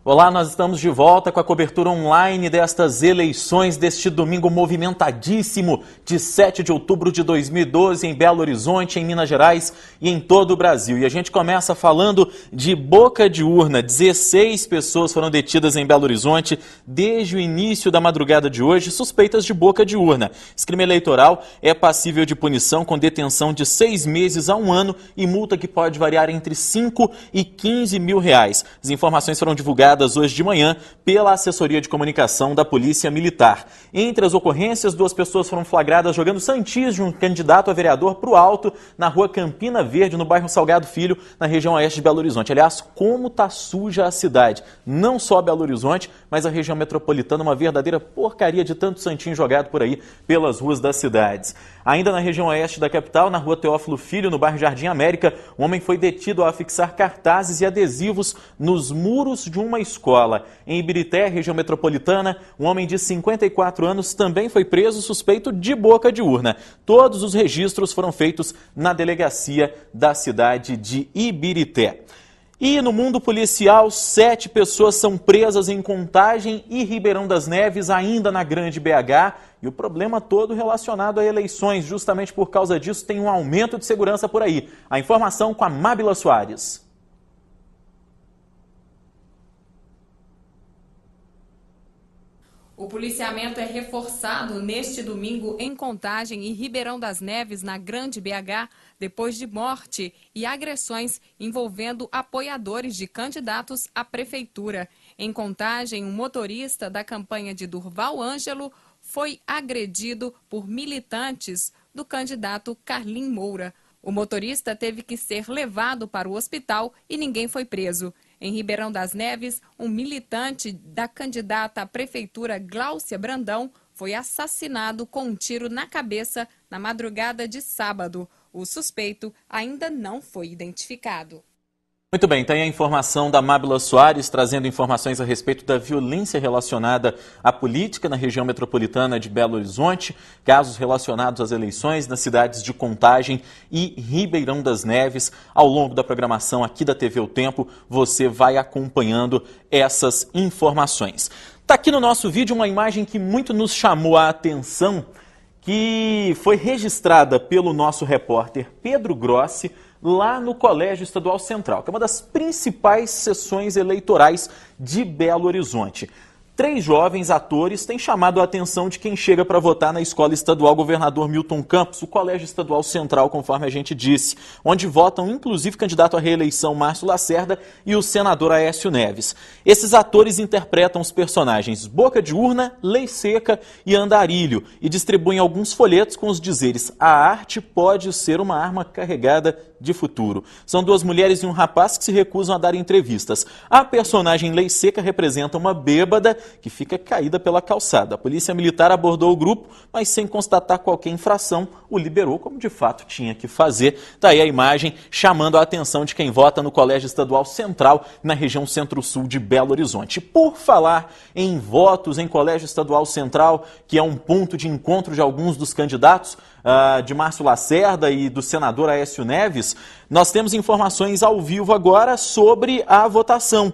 Olá, nós estamos de volta com a cobertura online destas eleições deste domingo movimentadíssimo de 7 de outubro de 2012 em Belo Horizonte, em Minas Gerais e em todo o Brasil. E a gente começa falando de boca de urna. 16 pessoas foram detidas em Belo Horizonte desde o início da madrugada de hoje, suspeitas de boca de urna. Esse crime eleitoral é passível de punição com detenção de 6 meses a 1 ano e multa que pode variar entre 5 e 15 mil reais. As informações foram divulgadas hoje de manhã pela assessoria de comunicação da Polícia Militar. Entre as ocorrências, 2 pessoas foram flagradas jogando santis de um candidato a vereador para o alto na rua Campina Verde, no bairro Salgado Filho, na região oeste de Belo Horizonte. Aliás, como tá suja a cidade. Não só Belo Horizonte, mas a região metropolitana, uma verdadeira porcaria de tanto santinho jogado por aí pelas ruas das cidades. Ainda na região oeste da capital, na rua Teófilo Filho, no bairro Jardim América, um homem foi detido ao afixar cartazes e adesivos nos muros de uma escola. Em Ibirité, região metropolitana, um homem de 54 anos também foi preso suspeito de boca de urna. Todos os registros foram feitos na delegacia da cidade de Ibirité. E no mundo policial, 7 pessoas são presas em Contagem e Ribeirão das Neves, ainda na Grande BH. E o problema todo relacionado a eleições. Justamente por causa disso, tem um aumento de segurança por aí. A informação com a Mábila Soares. O policiamento é reforçado neste domingo em Contagem e Ribeirão das Neves, na Grande BH, depois de morte e agressões envolvendo apoiadores de candidatos à prefeitura. Em Contagem, um motorista da campanha de Durval Ângelo foi agredido por militantes do candidato Carlim Moura. O motorista teve que ser levado para o hospital e ninguém foi preso. Em Ribeirão das Neves, um militante da candidata à prefeitura Gláucia Brandão foi assassinado com um tiro na cabeça na madrugada de sábado. O suspeito ainda não foi identificado. Muito bem, tem a informação da Mábila Soares, trazendo informações a respeito da violência relacionada à política na região metropolitana de Belo Horizonte, casos relacionados às eleições nas cidades de Contagem e Ribeirão das Neves. Ao longo da programação aqui da TV O Tempo, você vai acompanhando essas informações. Está aqui no nosso vídeo uma imagem que muito nos chamou a atenção, que foi registrada pelo nosso repórter Pedro Grossi, lá no Colégio Estadual Central, que é uma das principais sessões eleitorais de Belo Horizonte. 3 jovens atores têm chamado a atenção de quem chega para votar na Escola Estadual Governador Milton Campos, o Colégio Estadual Central, conforme a gente disse, onde votam inclusive o candidato à reeleição Márcio Lacerda e o senador Aécio Neves. Esses atores interpretam os personagens Boca de Urna, Lei Seca e Andarilho e distribuem alguns folhetos com os dizeres: a arte pode ser uma arma carregada de futuro. São 2 mulheres e um rapaz que se recusam a dar entrevistas. A personagem Lei Seca representa uma bêbada que fica caída pela calçada. A polícia militar abordou o grupo, mas sem constatar qualquer infração, o liberou como de fato tinha que fazer. Daí a imagem chamando a atenção de quem vota no Colégio Estadual Central, na região centro-sul de Belo Horizonte. Por falar em votos em Colégio Estadual Central, que é um ponto de encontro de alguns dos candidatos, de Márcio Lacerda e do senador Aécio Neves, nós temos informações ao vivo agora sobre a votação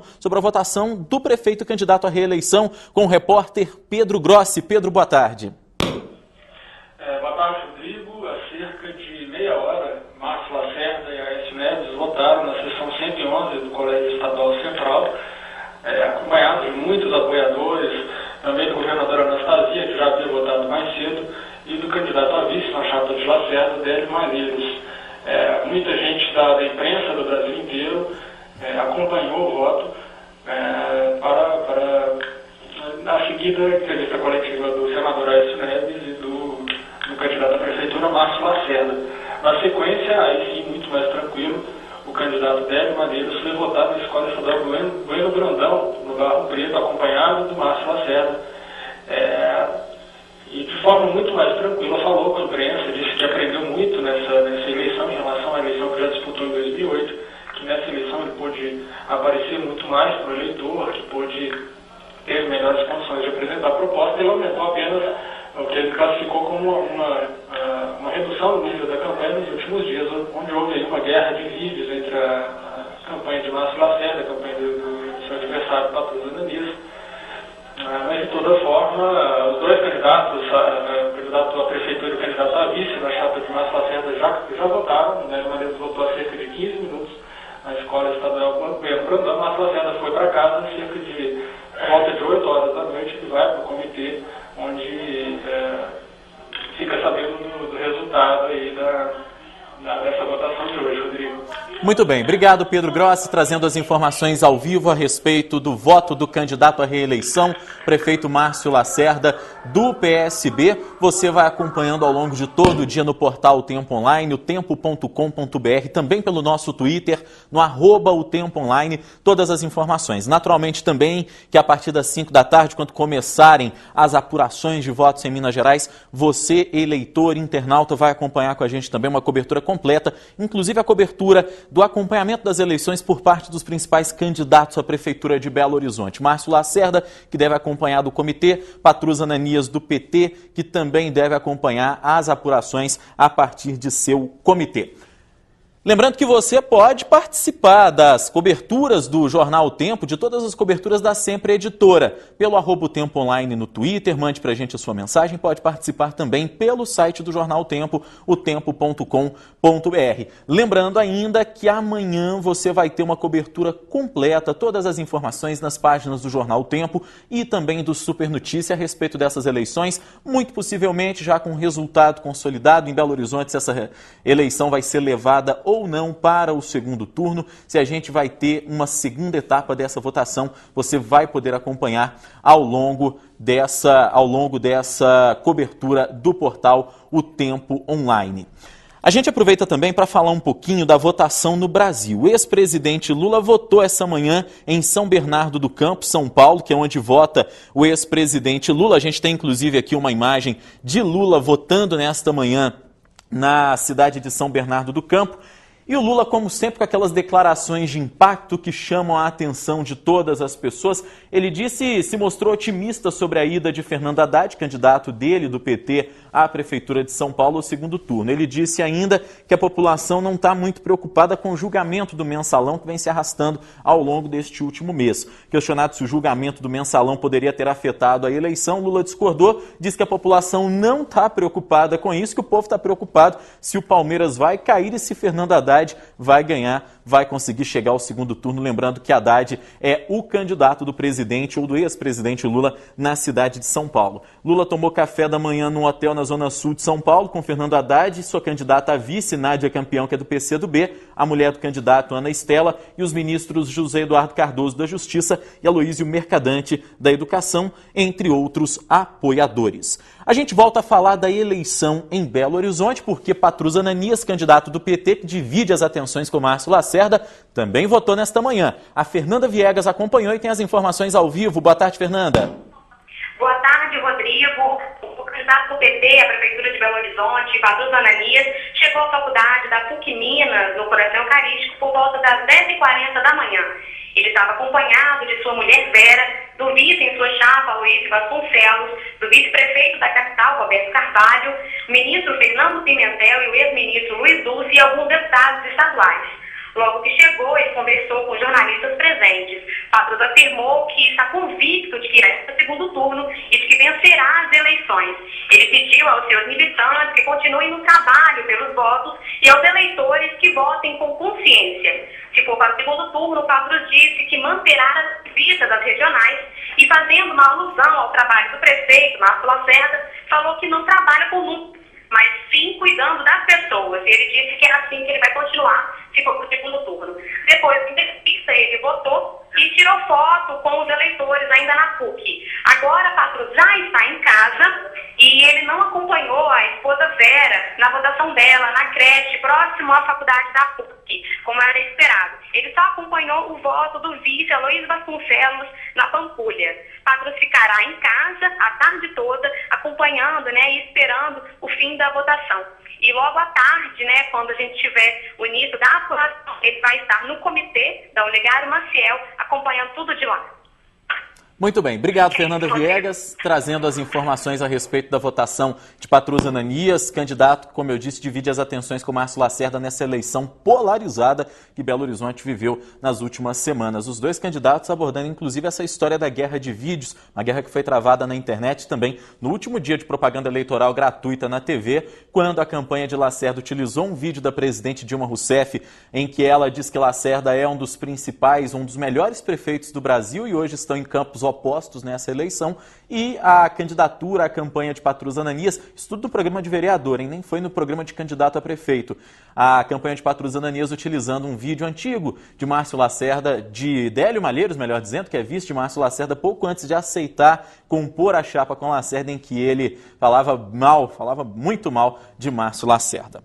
do prefeito candidato à reeleição, com o repórter Pedro Grossi. Pedro, boa tarde. Boa tarde, Rodrigo. Há cerca de meia hora, Márcio Lacerda e Aécio Neves votaram na sessão 111 do Colégio Estadual Central, acompanhados de muitos apoiadores, também do governador Anastasia, que já havia votado mais cedo, e do candidato a vice na chapa de Lacerda, Délio Maneiros. Muita gente da imprensa do Brasil inteiro acompanhou o voto para a seguida entrevista coletiva do senador Aécio Neves e do candidato à prefeitura, Márcio Lacerda. Na sequência, aí sim, muito mais tranquilo, o candidato Délio Maneiros foi votado na Escola Estadual Bueno Brandão, no Barro Preto, acompanhado do Márcio Lacerda. E de forma muito mais tranquila falou com a imprensa, disse que aprendeu muito nessa eleição em relação à eleição que já disputou em 2008, que nessa eleição ele pôde aparecer muito mais para o eleitor, que pôde ter melhores condições de apresentar a proposta. Ele aumentou apenas o que ele classificou como uma redução do nível da campanha nos últimos dias, onde houve aí uma guerra de vídeos entre a campanha de Márcio Lacerda, a campanha do senhor aniversário do Patrusa Ananias. Mas, de toda forma, os dois candidatos, o candidato à prefeitura e o candidato à vice, na chapa de Márcio Lacerda, já votaram. Né? O Ananias votou há cerca de 15 minutos na escola estadual Goiano Brandão. Márcio Lacerda foi para casa cerca de volta de 8 horas da noite e vai para o comitê, onde fica sabendo do resultado aí dessa votação de hoje, Rodrigo. Muito bem, obrigado Pedro Grossi, trazendo as informações ao vivo a respeito do voto do candidato à reeleição, prefeito Márcio Lacerda, do PSB. Você vai acompanhando ao longo de todo o dia no portal O Tempo Online, otempo.com.br, também pelo nosso Twitter, no @otempoonline, todas as informações. Naturalmente também que a partir das 5 da tarde, quando começarem as apurações de votos em Minas Gerais, você, eleitor, internauta, vai acompanhar com a gente também uma cobertura completa, inclusive a cobertura do acompanhamento das eleições por parte dos principais candidatos à Prefeitura de Belo Horizonte. Márcio Lacerda, que deve acompanhar do comitê, Patrusa Ananias do PT, que também deve acompanhar as apurações a partir de seu comitê. Lembrando que você pode participar das coberturas do Jornal O Tempo, de todas as coberturas da Sempre Editora, pelo @O Tempo Online no Twitter, mande pra gente a sua mensagem, pode participar também pelo site do Jornal O Tempo, otempo.com.br. Lembrando ainda que amanhã você vai ter uma cobertura completa, todas as informações nas páginas do Jornal O Tempo e também do Super Notícia a respeito dessas eleições, muito possivelmente já com resultado consolidado em Belo Horizonte, se essa eleição vai ser levada ou não para o segundo turno, se a gente vai ter uma segunda etapa dessa votação, você vai poder acompanhar ao longo dessa cobertura do portal O Tempo Online. A gente aproveita também para falar um pouquinho da votação no Brasil. O ex-presidente Lula votou essa manhã em São Bernardo do Campo, São Paulo, que é onde vota o ex-presidente Lula. A gente tem inclusive aqui uma imagem de Lula votando nesta manhã na cidade de São Bernardo do Campo. E o Lula, como sempre, com aquelas declarações de impacto que chamam a atenção de todas as pessoas, ele se mostrou otimista sobre a ida de Fernando Haddad, candidato dele, do PT, à Prefeitura de São Paulo, ao segundo turno. Ele disse ainda que a população não está muito preocupada com o julgamento do Mensalão, que vem se arrastando ao longo deste último mês. Questionado se o julgamento do Mensalão poderia ter afetado a eleição, Lula discordou, disse que a população não está preocupada com isso, que o povo está preocupado se o Palmeiras vai cair e se Fernando Haddad vai ganhar, vai conseguir chegar ao segundo turno. Lembrando que Haddad é o candidato do presidente ou do ex-presidente Lula na cidade de São Paulo. Lula tomou café da manhã num hotel na zona sul de São Paulo com Fernando Haddad, sua candidata a vice, Nádia Campeão, que é do PCdoB, a mulher do candidato Ana Estela e os ministros José Eduardo Cardoso da Justiça e Aloísio Mercadante da Educação, entre outros apoiadores. A gente volta a falar da eleição em Belo Horizonte, porque Patrusa Ananias, candidato do PT, que divide as atenções com Márcio Lacerda, também votou nesta manhã. A Fernanda Viegas acompanhou e tem as informações ao vivo. Boa tarde, Fernanda. Boa tarde, Rodrigo. O candidato do PT à Prefeitura de Belo Horizonte, Patrusa Ananias, chegou à faculdade da PUC Minas, no Coração Eucarístico, por volta das 10h40 da manhã. Ele estava acompanhado de sua mulher Vera, do vice em sua chapa, Luiz Vasconcelos, do vice-prefeito da capital, Roberto Carvalho, o ministro Fernando Pimentel e o ex-ministro Luiz Dulce e alguns deputados estaduais. Logo que chegou, ele conversou com jornalistas presentes. Patrusa afirmou que está convicto de que irá para o segundo turno e de que vencerá as eleições. Ele pediu aos seus militantes que continuem no trabalho pelos votos e aos eleitores que votem com consciência. Se for para o segundo turno, Patrusa disse que manterá as visitas às regionais e, fazendo uma alusão ao trabalho do prefeito, Márcio Lacerda, falou que não trabalha com números, mas sim cuidando das pessoas. Ele disse que é assim que ele vai continuar se for para o segundo turno. Depois da entrevista, ele votou e tirou foto com os eleitores ainda na PUC. Agora, a Patrusa já está em casa e ele não acompanhou a esposa Vera na votação dela na creche próximo à faculdade da PUC, como era esperado. Ele só acompanhou o voto do vice Aloísio Vasconcelos na Pampulha. Patrusa ficará em casa a tarde toda, acompanhando, e esperando o fim da votação. E logo à tarde, quando a gente tiver o início da apuração, ele vai estar no comitê da Olegário Maciel, acompanhando tudo de lá. Muito bem, obrigado, Fernanda Viegas, trazendo as informações a respeito da votação de Patrus Ananias, candidato que, como eu disse, divide as atenções com Márcio Lacerda nessa eleição polarizada que Belo Horizonte viveu nas últimas semanas. Os dois candidatos abordando, inclusive, essa história da guerra de vídeos, uma guerra que foi travada na internet também no último dia de propaganda eleitoral gratuita na TV, quando a campanha de Lacerda utilizou um vídeo da presidente Dilma Rousseff, em que ela diz que Lacerda é um dos principais, um dos melhores prefeitos do Brasil e hoje estão em campos opostos nessa eleição, e a candidatura, a campanha de Patrus Ananias, isso tudo no programa de vereador, hein? Nem foi no programa de candidato a prefeito. A campanha de Patrus Ananias utilizando um vídeo antigo de Márcio Lacerda, de Délio Malheiros, melhor dizendo, que é vice de Márcio Lacerda, pouco antes de aceitar compor a chapa com Lacerda, em que ele falava muito mal de Márcio Lacerda.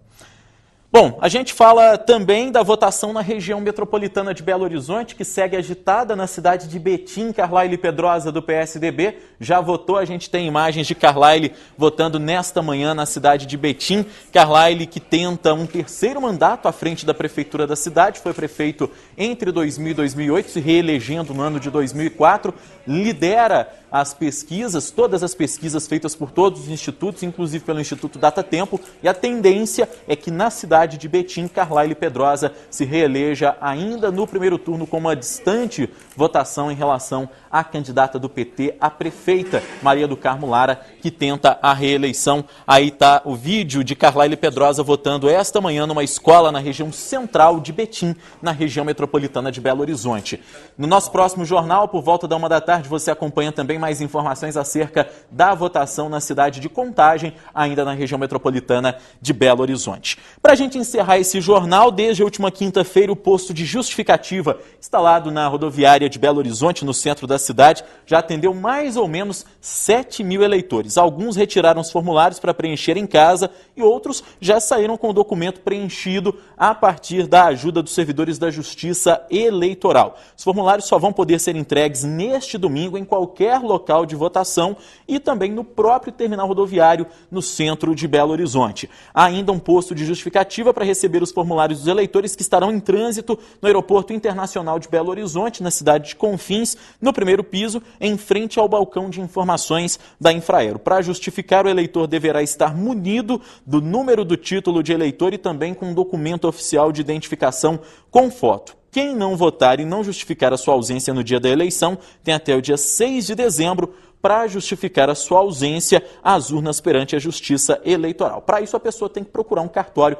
Bom, a gente fala também da votação na região metropolitana de Belo Horizonte, que segue agitada na cidade de Betim. Carlaile Pedrosa, do PSDB, já votou. A gente tem imagens de Carlaile votando nesta manhã na cidade de Betim. Carlaile, que tenta um terceiro mandato à frente da prefeitura da cidade, foi prefeito entre 2000 e 2008, se reelegendo no ano de 2004, lidera as pesquisas, todas as pesquisas feitas por todos os institutos, inclusive pelo Instituto Datatempo, e a tendência é que na cidade de Betim, Carlaile Pedrosa se reeleja ainda no primeiro turno com uma distante votação em relação à candidata do PT, a prefeita Maria do Carmo Lara, que tenta a reeleição. Aí está o vídeo de Carlaile Pedrosa votando esta manhã numa escola na região central de Betim, na região metropolitana de Belo Horizonte. No nosso próximo jornal, por volta da 13h, você acompanha também mais informações acerca da votação na cidade de Contagem, ainda na região metropolitana de Belo Horizonte. Para a gente encerrar esse jornal, desde a última quinta-feira, o posto de justificativa instalado na rodoviária de Belo Horizonte, no centro da cidade, já atendeu mais ou menos 7 mil eleitores. Alguns retiraram os formulários para preencher em casa e outros já saíram com o documento preenchido a partir da ajuda dos servidores da Justiça Eleitoral. Os formulários só vão poder ser entregues neste domingo em qualquer local de votação e também no próprio terminal rodoviário no centro de Belo Horizonte. Há ainda um posto de justificativa para receber os formulários dos eleitores que estarão em trânsito no Aeroporto Internacional de Belo Horizonte, na cidade de Confins, no primeiro piso, em frente ao balcão de informações da Infraero. Para justificar, o eleitor deverá estar munido do número do título de eleitor e também com um documento oficial de identificação com foto. Quem não votar e não justificar a sua ausência no dia da eleição tem até o dia 6 de dezembro para justificar a sua ausência às urnas perante a Justiça Eleitoral. Para isso, a pessoa tem que procurar um cartório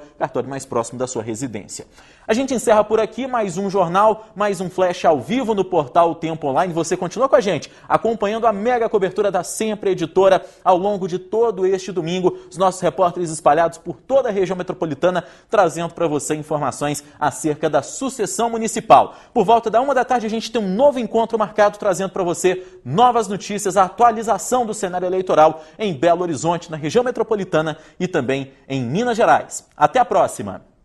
mais próximo da sua residência. A gente encerra por aqui mais um jornal, mais um flash ao vivo no portal Tempo Online. Você continua com a gente, acompanhando a mega cobertura da Sempre Editora ao longo de todo este domingo. Os nossos repórteres espalhados por toda a região metropolitana, trazendo para você informações acerca da sucessão municipal. Por volta da 13h, a gente tem um novo encontro marcado, trazendo para você novas notícias, a atualização do cenário eleitoral em Belo Horizonte, na região metropolitana e também em Minas Gerais. Até a próxima!